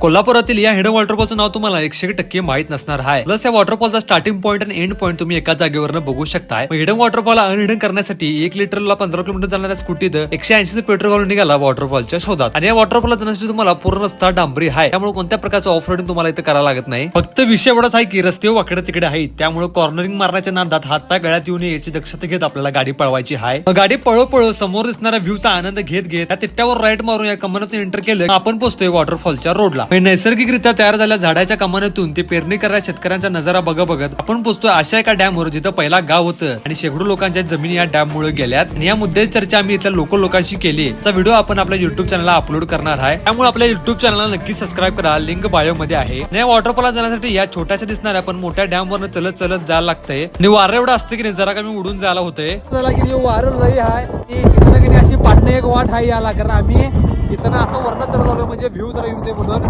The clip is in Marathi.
कोल्हापुरातील या हिडन वॉटरफॉलचं नाव तुम्हाला 100% माहित नसणार आहे. प्लस या वॉटरफॉलचा स्टार्टिंग पॉईंट आणि एंड पॉईंट तुम्ही एका जागेवरनं बघू शकताय. हिडन वॉटरफॉल अनहिडन करण्यासाठी 1 लिटरला 15 किलोमीटर जाणाऱ्या स्कूटीत 180 पेट्रोल घालून निघाला वॉटरफॉलच्या शोधात. आणि या वॉटरफॉलला जाण्यासाठी तुम्हाला पूर्ण रस्ता डांबरी आहे, त्यामुळे कोणत्या प्रकारचं ऑफ रोडिंग तुम्हाला इथे करायला लागत नाही. फक्त विषय एवढाच आहे की रस्ते वाकडे तिकडे आहेत, त्यामुळे कॉर्नरिंग मारण्याच्या नादात हातपाय गळ्यात येऊन याची दक्षता घेत आपल्याला गाडी पळवायची आहे. गाडी पळो समोर दिसणाऱ्या व्ह्यूचा आनंद घेत त्या तिट्ट्यावर राईट मारून या कमानातून एंटर केलं आपण पोहोचतोय वॉटरफॉलच्या रोडला. नैसर्गिकरित्या तयार झालेल्या झाडाच्या कमानातून ते पेरणी करणाऱ्या शेतकऱ्यांचा नजारा बघत आपण पोहोचतोय अशा एका डॅमवर जिथं पहिला गाव होतं आणि शेकडो लोकांच्या जमिनी या डॅम मुळे गेल्यात. आणि या मुद्द्याची चर्चा आम्ही इथल्या लोकांशी केली. त्याचा व्हिडिओ आपण आपल्या युट्यूब चॅनलला अपलोड करणार आहे, त्यामुळे आपल्या युट्यूब चॅनलला नक्की सबस्क्राईब करा, लिंक बायो मध्ये आहे. आणि या वॉटरफॉलला जाण्यासाठी या छोट्याशा दिसणाऱ्या पण मोठ्या डॅम वरनं चलत जायला लागतंय. आणि वारं एवढं असतं की जरा कमी उडून जायला होतंय. वारं लई आहे, अशी पाडणे एक वाट आहे याला, कारण आम्ही इथं असं वरण चढत आलो म्हणजे व्ह्यू जरा येऊ दे म्हणून.